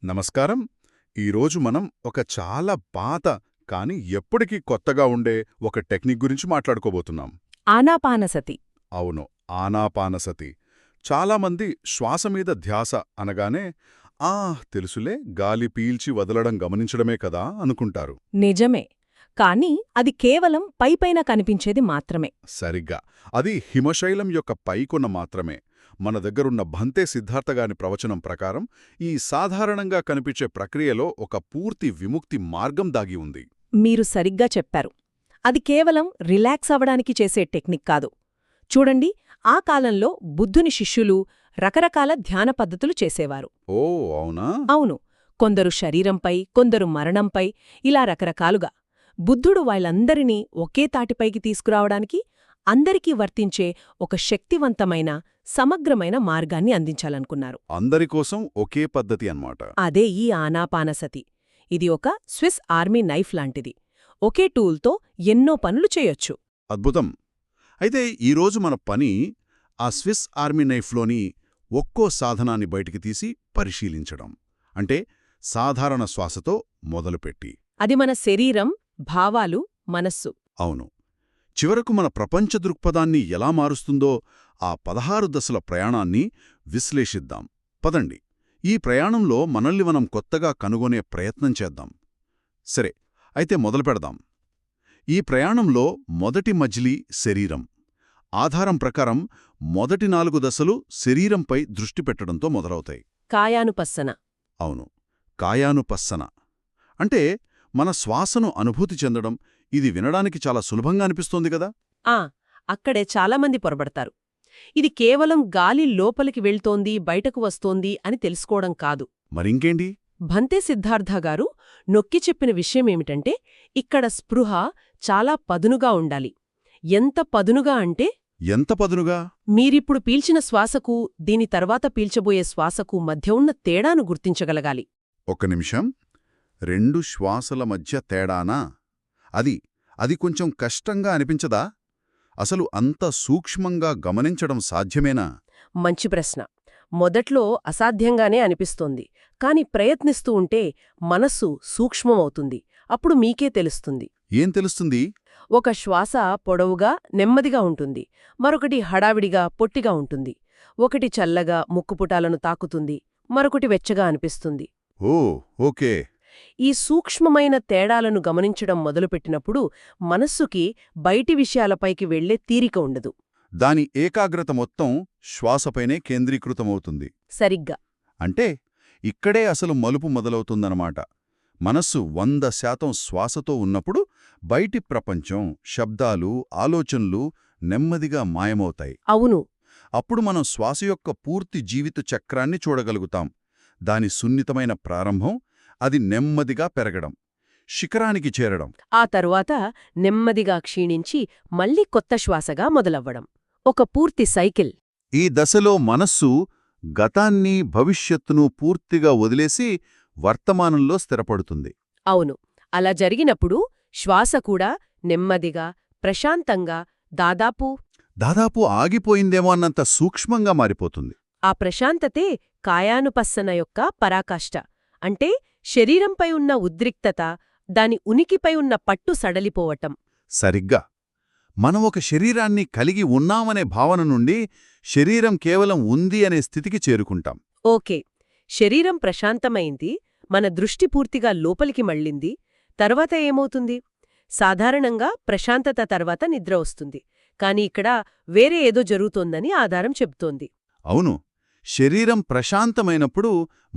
నమస్కారం. ఈరోజు మనం ఒక చాలా పాత కానీ ఎప్పటికీ కొత్తగా ఉండే ఒక టెక్నిక్ గురించి మాట్లాడుకోబోతున్నాం. ఆనాపానసతి. అవును, ఆనాపానసతి. చాలామంది శ్వాస మీద ధ్యాస అనగానే తెలుసులే, గాలి పీల్చి వదలడం గమనించడమే కదా అనుకుంటారు. నిజమే. కానీ అది కేవలం పైపైన కనిపించేది మాత్రమే. సరిగ్గా. అది హిమశైలం యొక్క పైకొన మాత్రమే. మన దగ్గరున్న భంతే సిద్ధార్థగాని ప్రవచనం ప్రకారం ఈ సాధారణంగా కనిపించే ప్రక్రియలో ఒక పూర్తి విముక్తి మార్గం దాగి ఉంది. మీరు సరిగ్గా చెప్పారు. అది కేవలం రిలాక్స్ అవ్వడానికి చేసే టెక్నిక్ కాదు. చూడండి, ఆ కాలంలో బుద్ధుని శిష్యులు రకరకాల ధ్యాన పద్ధతులు చేసేవారు. ఓ అవునా? అవును. కొందరు శరీరంపై, కొందరు మరణంపై, ఇలా రకరకాలుగా. బుద్ధుడు వాళ్ళందరినీ ఒకే తాటిపైకి తీసుకురావడానికి, అందరికీ వర్తించే ఒక శక్తివంతమైన, సమగ్రమైన మార్గాన్ని అందించాలనుకున్నారు. అందరికోసం ఒకే పద్ధతి అన్నమాట. అదే ఈ ఆనాపానసతి. ఇది ఒక స్విస్ ఆర్మీ నైఫ్ లాంటిది. ఒకే టూల్తో ఎన్నో పనులు చేయొచ్చు. అద్భుతం. అయితే ఈరోజు మన పని ఆ స్విస్ ఆర్మీ నైఫ్లోని ఒక్కో సాధనాన్ని బయటికి తీసి పరిశీలించడం. అంటే సాధారణ శ్వాసతో మొదలుపెట్టి. అది మన శరీరం, భావాలు, మనస్సు. అవును. చివరకు మన ప్రపంచ దృక్పథాన్ని ఎలా మారుస్తుందో ఆ 16 దశల ప్రయాణాన్ని విశ్లేషిద్దాం. పదండి, ఈ ప్రయాణంలో మనల్ని మనం కొత్తగా కనుగొనే ప్రయత్నం చేద్దాం. సరే, అయితే మొదలుపెడదాం. ఈ ప్రయాణంలో మొదటి మజిలీ శరీరం. ఆధారం ప్రకారం మొదటి 4 దశలు శరీరంపై దృష్టి పెట్టడంతో మొదలవుతాయి. కాయానుపස්සన. అవును, కాయానుపස්සన. అంటే మన శ్వాసను అనుభూతి చెందడం. ఇది వినడానికి చాలా సులభంగా అనిపిస్తోంది కదా. అక్కడే చాలామంది పొరబడతారు. ఇది కేవలం గాలి లోపలికి వెళ్తోంది, బయటకు వస్తోంది అని తెలుసుకోవడం కాదు. మరింకేంటి? భంతే సిద్ధార్థ గారు నొక్కి చెప్పిన విషయమేమిటంటే, ఇక్కడ స్పృహ చాలా పదునుగా ఉండాలి. ఎంత పదునుగా అంటే, ఎంత పదునుగా? మీరిప్పుడు పీల్చిన శ్వాసకు, దీని తర్వాత పీల్చబోయే శ్వాసకు మధ్య ఉన్న తేడాను గుర్తించగలగాలి. ఒక్క నిమిషం. 2 శ్వాసల మధ్య తేడానా? అది కొంచెం కష్టంగా అనిపించదా? అసలు అంత సూక్ష్మంగా గమనించడం సాధ్యమేనా? మంచి ప్రశ్న. మొదట్లో అసాధ్యంగానే అనిపిస్తోంది. కాని ప్రయత్నిస్తూ ఉంటే మనస్సు సూక్ష్మమవుతుంది. అప్పుడు మీకే తెలుస్తుంది. ఏం తెలుస్తుంది? ఒక శ్వాస పొడవుగా, నెమ్మదిగా ఉంటుంది. మరొకటి హడావిడిగా, పొట్టిగా ఉంటుంది. ఒకటి చల్లగా ముక్కుపుటాలను తాకుతుంది. మరొకటి వెచ్చగా అనిపిస్తుంది. ఓ ఓకే. ఈ సూక్ష్మమైన తేడాలను గమనించడం మొదలుపెట్టినప్పుడు మనస్సుకి బయటి విషయాలపైకి వెళ్లే తీరిక ఉండదు. దాని ఏకాగ్రత మొత్తం శ్వాసపైనే కేంద్రీకృతమవుతుంది. సరిగ్గా. అంటే ఇక్కడే అసలు మలుపు మొదలవుతుందన్నమాట. మనస్సు 100% శ్వాసతో ఉన్నప్పుడు బయటి ప్రపంచం, శబ్దాలు, ఆలోచనలు నెమ్మదిగా మాయమవుతాయి. అవును. అప్పుడు మనం శ్వాస యొక్క పూర్తి జీవిత చక్రాన్ని చూడగలుగుతాం. దాని సున్నితమైన ప్రారంభం, అది నెమ్మదిగా పెరగడం, శిఖరానికి చేరడం, ఆ తరువాత నెమ్మదిగా క్షీణించి మళ్లీ కొత్త శ్వాసగా మొదలవ్వడం. ఒక పూర్తి సైకిల్. ఈ దశలో మనస్సు గతాన్ని, భవిష్యత్తును పూర్తిగా వదిలేసి వర్తమానంలో స్థిరపడుతుంది. అవును. అలా జరిగినప్పుడు శ్వాస కూడా నెమ్మదిగా, ప్రశాంతంగా, దాదాపు ఆగిపోయిందేమో అన్నంత సూక్ష్మంగా మారిపోతుంది. ఆ ప్రశాంతతే కాయానుపස්සన యొక్క పరాకాష్ట. అంటే శరీరంపై ఉన్న ఉద్రిక్తత, దాని ఉనికిపై ఉన్న పట్టు సడలిపోవటం. సరిగ్గా. మనం ఒక శరీరాన్ని కలిగి ఉన్నామనే భావన నుండి శరీరం కేవలం ఉంది అనే స్థితికి చేరుకుంటాం. ఓకే. శరీరం ప్రశాంతమైంది, మన దృష్టి పూర్తిగా లోపలికి మళ్ళింది. తర్వాత ఏమవుతుంది? సాధారణంగా ప్రశాంతత తర్వాత నిద్ర వస్తుంది. కాని ఇక్కడ వేరే ఏదో జరుగుతోందని ఆధారం చెబుతోంది. అవును. శరీరం ప్రశాంతమైనప్పుడు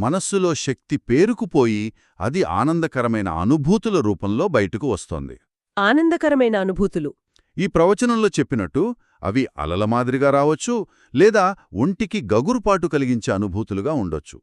మనస్సులో శక్తి పేరుకుపోయి అది ఆనందకరమైన అనుభూతుల రూపంలో బయటకు వస్తోంది. ఆనందకరమైన అనుభూతులు. ఈ ప్రవచనంలో చెప్పినట్టు అవి అలల మాదిరిగా రావచ్చు, లేదా ఒంటికి గగురుపాటు కలిగించే అనుభూతులుగా ఉండొచ్చు.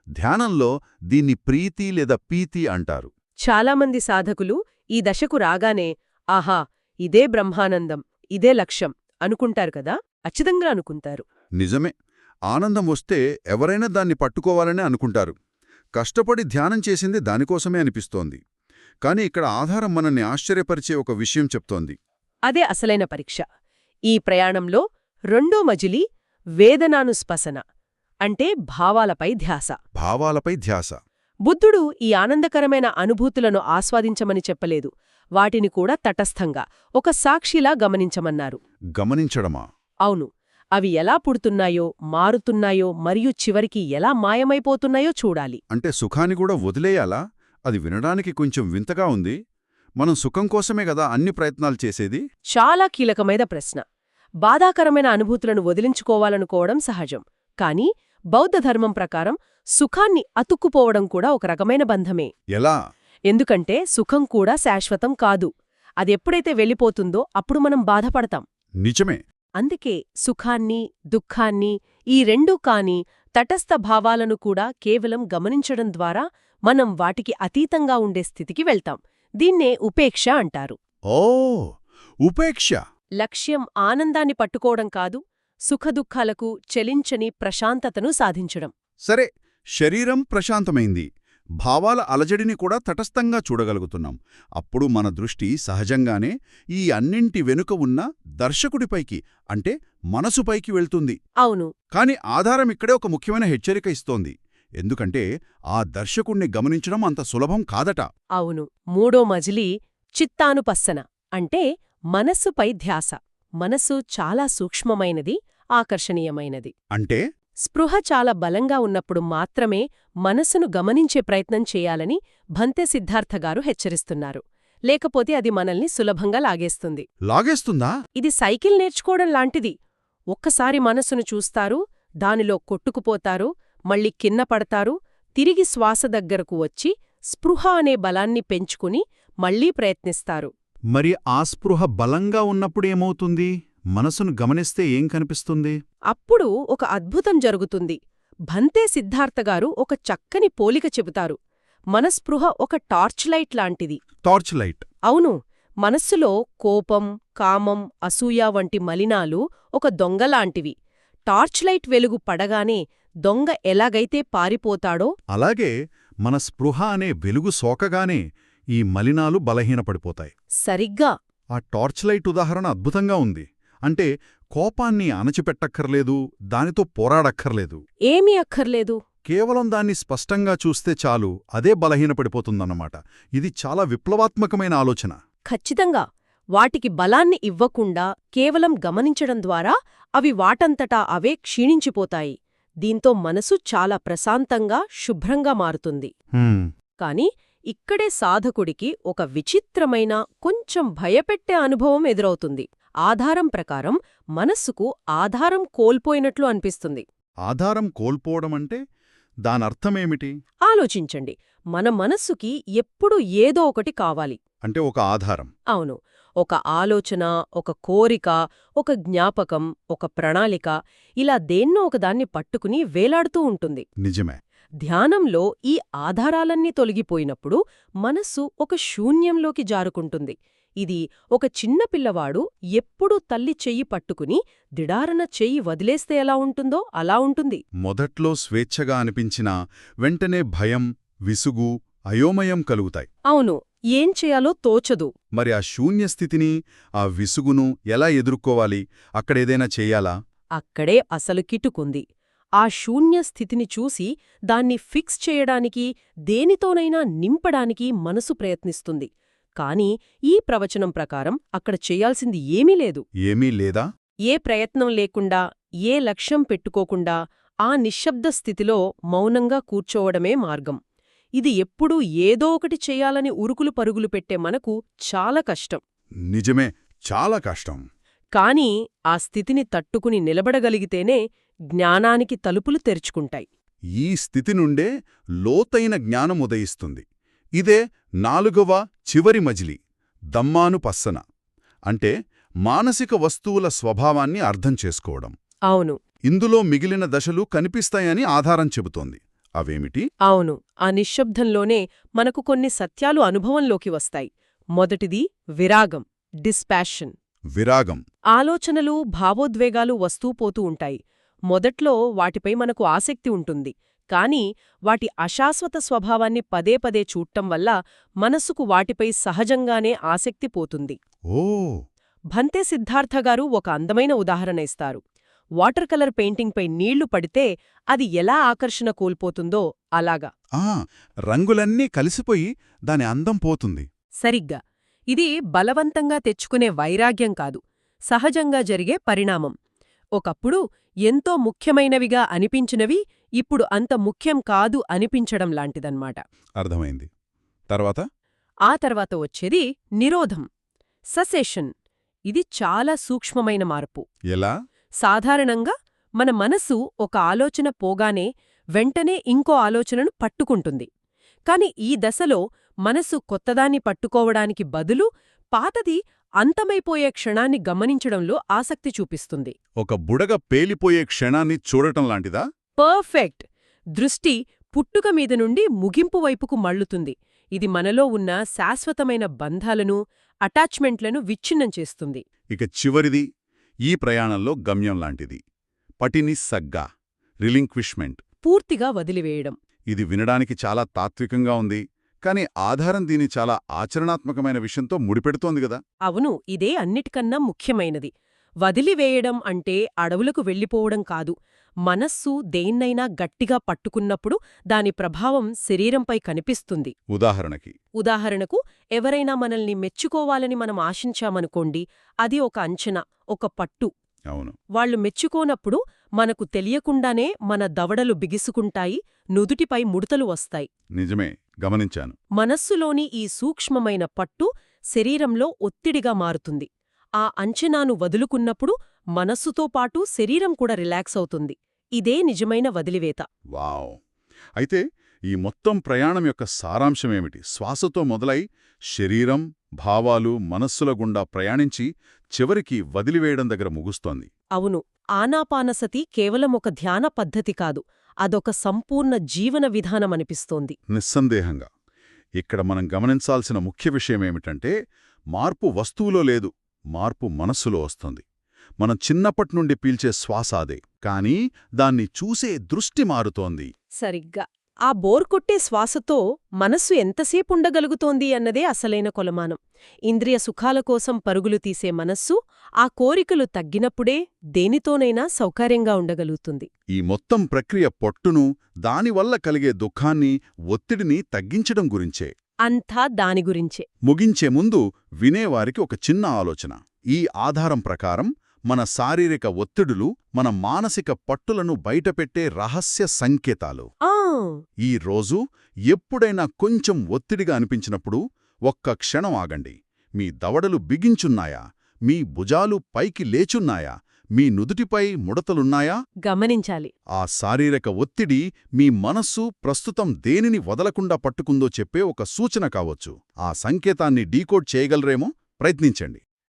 ధ్యానంలో దీన్ని ప్రీతి లేదా పీతి అంటారు. చాలామంది సాధకులు ఈ దశకు రాగానే ఆహా, ఇదే బ్రహ్మానందం, ఇదే లక్ష్యం అనుకుంటారు కదా. ఖచ్చితంగా అనుకుంటారు. నిజమే. ఆనందం వస్తే ఎవరైనా దాన్ని పట్టుకోవాలనే అనుకుంటారు. కష్టపడి ధ్యానం చేసింది దానికోసమే అనిపిస్తోంది. కాని ఇక్కడ ఆధారం మనల్ని ఆశ్చర్యపరిచే ఒక విషయం చెప్తోంది. అదే అసలైన పరీక్ష. ఈ ప్రయాణంలో రెండో మజిలీ వేదనానుస్పసన. అంటే భావాలపై ధ్యాస. భావాలపై ధ్యాస. బుద్ధుడు ఈ ఆనందకరమైన అనుభూతులను ఆస్వాదించమని చెప్పలేదు, వాటిని కూడా తటస్థంగా ఒక సాక్షిలా గమనించమన్నారు. గమనించడమా? అవును, అవి ఎలా పుడుతున్నాయో, మారుతున్నాయో మరియు చివరికి ఎలా మాయమైపోతున్నాయో చూడాలి. అంటే సుఖాన్ని కూడా వదిలేయాలా? అది వినడానికి కొంచెం వింతగా ఉంది. మనం సుఖం కోసమే గదా అన్ని ప్రయత్నాలు చేసేది. చాలా కీలకమైన ప్రశ్న. బాధాకరమైన అనుభూతులను వదిలించుకోవాలనుకోవడం సహజం, కానీ బౌద్ధ ధర్మం ప్రకారం సుఖాన్ని అతుక్కుపోవడం కూడా ఒక రకమైన బంధమే. ఎలా? ఎందుకంటే సుఖం కూడా శాశ్వతం కాదు. అదెప్పుడైతే వెళ్ళిపోతుందో అప్పుడు మనం బాధపడతాం. నిజమే. అందుకే సుఖాన్ని, దుఃఖాన్ని, ఈ రెండూ కాని తటస్థ భావాలను కూడా కేవలం గమనించడం ద్వారా మనం వాటికి అతీతంగా ఉండే స్థితికి వెళ్తాం. దీన్నే ఉపేక్ష అంటారు. ఓ, ఉపేక్ష. లక్ష్యం ఆనందాన్ని పట్టుకోవడం కాదు, సుఖదుఖాలకు చెలించని ప్రశాంతతను సాధించడం. సరే, శరీరం ప్రశాంతమైంది, భావాల అలజడిని కూడా తటస్థంగా చూడగలుగుతున్నాం. అప్పుడు మన దృష్టి సహజంగానే ఈ అన్నింటి వెనుక ఉన్న దర్శకుడిపైకి, అంటే మనసుపైకి వెళ్తుంది. అవును. కాని ఆధారం ఇక్కడే ఒక ముఖ్యమైన హెచ్చరిక ఇస్తోంది. ఎందుకంటే ఆ దర్శకుణ్ణి గమనించడం అంత సులభం కాదట. అవును. మూడో మజిలీ చిత్తానుపස්සన, అంటే మనస్సుపై ధ్యాస. మనస్సు చాలా సూక్ష్మమైనది, ఆకర్షణీయమైనది. అంటే స్పృహ చాలా బలంగా ఉన్నప్పుడు మాత్రమే మనస్సును గమనించే ప్రయత్నం చేయాలని భంతె సిద్ధార్థగారు హెచ్చరిస్తున్నారు. లేకపోతే అది మనల్ని సులభంగా లాగేస్తుంది. లాగేస్తుందా? ఇది సైకిల్ నేర్చుకోవడం లాంటిది. ఒక్కసారి మనస్సును చూస్తారు, దానిలో కొట్టుకుపోతారు, మళ్ళీ కింద పడతారు, తిరిగి శ్వాస దగ్గరకు వచ్చి స్పృహ అనే బలాన్ని పెంచుకుని మళ్లీ ప్రయత్నిస్తారు. మరి ఆ స్పృహ బలంగా ఉన్నప్పుడేమవుతుంది? మనసును గమనిస్తే ఏం కనిపిస్తుంది? అప్పుడు ఒక అద్భుతం జరుగుతుంది. భంతే సిద్ధార్థగారు ఒక చక్కని పోలిక చెబుతారు. మనస్పృహ ఒక టార్చ్ లైట్ లాంటిది. Torch light? అవును. మనస్సులో కోపం, కామం, అసూయ వంటి మలినాలు ఒక దొంగలాంటివి. టార్చ్ లైట్ వెలుగు పడగానే దొంగ ఎలాగైతే పారిపోతాడో అలాగే మన స్పృహ అనే వెలుగు సోకగానే ఈ మలినాలు బలహీనపడిపోతాయి. సరిగ్గా. ఆ టార్చ్ లైట్ ఉదాహరణ అద్భుతంగా ఉంది. అంటే కోపాన్ని అణచిపెట్టక్కర్లేదు, దానితో పోరాడక్కర్లేదు. ఏమీ అక్కర్లేదు. కేవలం దాన్ని స్పష్టంగా చూస్తే చాలు, అదే బలహీనపడిపోతుందన్నమాట. ఇది చాలా విప్లవాత్మకమైన ఆలోచన. ఖచ్చితంగా. వాటికి బలాన్ని ఇవ్వకుండా కేవలం గమనించడం ద్వారా అవి వాటంతటా అవే క్షీణించిపోతాయి. దీంతో మనసు చాలా ప్రశాంతంగా, శుభ్రంగా మారుతుంది. కాని ఇక్కడే సాధకుడికి ఒక విచిత్రమైన, కొంచెం భయపెట్టే అనుభవం ఎదురవుతుంది. ఆధారం ప్రకారం మనస్సుకు ఆధారం కోల్పోయినట్లు అనిపిస్తుంది. ఆధారం కోల్పోవడమంటే దానర్థమేమిటి? ఆలోచించండి. మన మనస్సుకి ఎప్పుడూ ఏదో ఒకటి కావాలి. అంటే ఒక ఆధారం. అవును. ఒక ఆలోచన, ఒక కోరిక, ఒక జ్ఞాపకం, ఒక ప్రణాళిక, ఇలా దేన్నో ఒకదాన్ని పట్టుకుని వేలాడుతూ ఉంటుంది. నిజమే. ధ్యానంలో ఈ ఆధారాలన్నీ తొలగిపోయినప్పుడు మనస్సు ఒక శూన్యంలోకి జారుకుంటుంది. ఇది ఒక చిన్నపిల్లవాడు ఎప్పుడూ తల్లి చెయ్యి పట్టుకుని దిడారన చెయ్యి వదిలేస్తే ఎలా ఉంటుందో అలా ఉంటుంది. మొదట్లో స్వేచ్ఛగా అనిపించినా వెంటనే భయం, విసుగు, అయోమయం కలుగుతాయి. అవును. ఏం చేయాలో తోచదు. మరి ఆ శూన్యస్థితిని, ఆ విసుగును ఎలా ఎదుర్కోవాలి? అక్కడేదైనా చెయ్యాలా? అక్కడే అసలు కిటుకుంది. ఆ శూన్య స్థితిని చూసి దాన్ని ఫిక్స్ చేయడానికి, దేనితోనైనా నింపడానికి మనసు ప్రయత్నిస్తుంది. కాని ఈ ప్రవచనం ప్రకారం అక్కడ చెయ్యాల్సింది ఏమీ లేదు. ఏమీ లేదా? ఏ ప్రయత్నం లేకుండా, ఏ లక్ష్యం పెట్టుకోకుండా ఆ నిశ్శబ్ద స్థితిలో మౌనంగా కూర్చోవడమే మార్గం. ఇది ఎప్పుడూ ఏదో ఒకటి చెయ్యాలని ఉరుకులు పరుగులు పెట్టే మనకు చాలా కష్టం. నిజమే, చాలా కష్టం. కాని ఆ స్థితిని తట్టుకుని నిలబడగలిగితేనే జ్ఞానానికి తలుపులు తెరుచుకుంటాయి. ఈ స్థితి నుండే లోతైన జ్ఞానం ఉదయిస్తుంది. ఇదే 4వ చివరి మజిలీ, దమ్మానుపස්සన. అంటే మానసిక వస్తువుల స్వభావాన్ని అర్థం చేసుకోవడం. అవును. ఇందులో మిగిలిన దశలు కనిపిస్తాయని ఆధారం చెబుతోంది. అవేమిటి? అవును. ఆ నిశ్శబ్దంలోనే మనకు కొన్ని సత్యాలు అనుభవంలోకి వస్తాయి. మొదటిది విరాగం, డిస్పాషన్. విరాగం. ఆలోచనలు, భావోద్వేగాలు వస్తూపోతూ ఉంటాయి. మొదట్లో వాటిపై మనకు ఆసక్తి ఉంటుంది. కాని వాటి అశాశ్వత స్వభావాన్ని పదే పదే చూడటం వల్ల మనసుకు వాటిపై సహజంగానే ఆసక్తి పోతుంది. ఓ! భంతే సిద్ధార్థగారు ఒక అందమైన ఉదాహరణ ఇస్తారు. వాటర్ కలర్ పెయింటింగ్పై నీళ్లు పడితే అది ఎలా ఆకర్షణ కోల్పోతుందో అలాగా. రంగులన్నీ కలిసిపోయి దాని అందం పోతుంది. సరిగ్గా. ఇది బలవంతంగా తెచ్చుకునే వైరాగ్యం కాదు, సహజంగా జరిగే పరిణామం. ఒకప్పుడు ఎంతో ముఖ్యమైనవిగా అనిపించినవి ఇప్పుడు అంత ముఖ్యం కాదు అనిపించడం లాంటిదన్నమాట. అర్థమైంది. తర్వాత ఆ తర్వాత వచ్చేది నిరోధం, ససెషన్. ఇది చాలా సూక్ష్మమైన మార్పు. ఎలా? సాధారణంగా మన మనసు ఒక ఆలోచన పోగానే వెంటనే ఇంకో ఆలోచనను పట్టుకుంటుంది. కాని ఈ దశలో మనసు కొత్తదాన్ని పట్టుకోవడానికి బదులు పాతది అంతమైపోయే క్షణాన్ని గమనించడంలో ఆసక్తి చూపిస్తుంది. ఒక బుడగ పేలిపోయే క్షణాన్ని చూడటం లాంటిదా? పర్ఫెక్ట్. దృష్టి పుట్టుక మీద నుండి ముగింపు వైపుకు మళ్ళుతుంది. ఇది మనలో ఉన్న శాశ్వతమైన బంధాలను, అటాచ్మెంట్లను విచ్ఛిన్నం చేస్తుంది. ఇక చివరిది ఈ ప్రయాణంలో గమ్యం లాంటిది. పటిని సగ్గా, రిలింక్విష్మెంట్. పూర్తిగా వదిలివేయడం. ఇది వినడానికి చాలా తాత్వికంగా ఉంది, కాని ఆధారం దీని చాలా ఆచరణాత్మకమైన విషయంతో ముడిపెడుతోంది గదా. అవును, ఇదే అన్నిటికన్నా ముఖ్యమైనది. వదిలివేయడం అంటే అడవులకు వెళ్ళిపోవడం కాదు. మనస్సు దేన్నైనా గట్టిగా పట్టుకున్నప్పుడు దాని ప్రభావం శరీరంపై కనిపిస్తుంది. ఉదాహరణకు ఎవరైనా మనల్ని మెచ్చుకోవాలని మనం ఆశించామనుకోండి, అది ఒక అంచనా, ఒక పట్టు. అవును. వాళ్లు మెచ్చుకోనప్పుడు మనకు తెలియకుండానే మన దవడలు బిగుసుకుంటాయి, నుదుటిపై ముడతలు వస్తాయి. నిజమే, గమనించాను. మనస్సులోని ఈ సూక్ష్మమైన పట్టు శరీరంలో ఒత్తిడిగా మారుతుంది. ఆ అంచనాను వదులుకున్నప్పుడు మనస్సుతో పాటు శరీరం కూడా రిలాక్స్ అవుతుంది. ఇదే నిజమైన వదిలివేత. వావ్! అయితే ఈ మొత్తం ప్రయాణం యొక్క సారాంశమేమిటి? శ్వాసతో మొదలై శరీరం, భావాలు, మనస్సుల గుండా ప్రయాణించి చివరికి వదిలివేయడం దగ్గర ముగుస్తోంది. అవును. ఆనాపానసతి కేవలం ఒక ధ్యాన పద్ధతి కాదు, అదొక సంపూర్ణ జీవన విధానమనిపిస్తోంది. నిస్సందేహంగా. ఇక్కడ మనం గమనించాల్సిన ముఖ్య విషయమేమిటంటే, మార్పు వస్తువులో లేదు, మార్పు మనస్సులో వస్తుంది. మనం చిన్నప్పట్నుండి పీల్చే శ్వాస అదే, కానీ దాన్ని చూసే దృష్టి మారుతోంది. సరిగ్గా. ఆ బోర్కొట్టే శ్వాసతో మనస్సు ఎంతసేపుండగలుగుతోంది అన్నదే అసలైన కొలమానం. ఇంద్రియ సుఖాల కోసం పరుగులు తీసే మనస్సు ఆ కోరికలు తగ్గినప్పుడే దేనితోనైనా సౌకర్యంగా ఉండగలుగుతుంది. ఈ మొత్తం ప్రక్రియ పొట్టును, దానివల్ల కలిగే దుఃఖాన్ని, ఒత్తిడిని తగ్గించడం గురించే. అంతా దాని గురించే. ముగించే ముందు వినేవారికి ఒక చిన్న ఆలోచన. ఈ ఆధారం ప్రకారం మన శారీరక ఒత్తిడులు మన మానసిక పట్టులను బయటపెట్టే రహస్య సంకేతాలు. ఈ రోజు ఎప్పుడైనా కొంచెం ఒత్తిడిగా అనిపించినప్పుడు ఒక్క క్షణం ఆగండి. మీ దవడలు బిగించున్నాయా? మీ భుజాలు పైకి లేచున్నాయా? మీ నుదుటిపై ముడతలున్నాయా? గమనించాలి. ఆ శారీరక ఒత్తిడి మీ మనస్సు ప్రస్తుతం దేనిని వదలకుండా పట్టుకుందో చెప్పే ఒక సూచన కావచ్చు. ఆ సంకేతాన్ని డీకోడ్ చేయగలరేమో? ప్రయత్నించండి.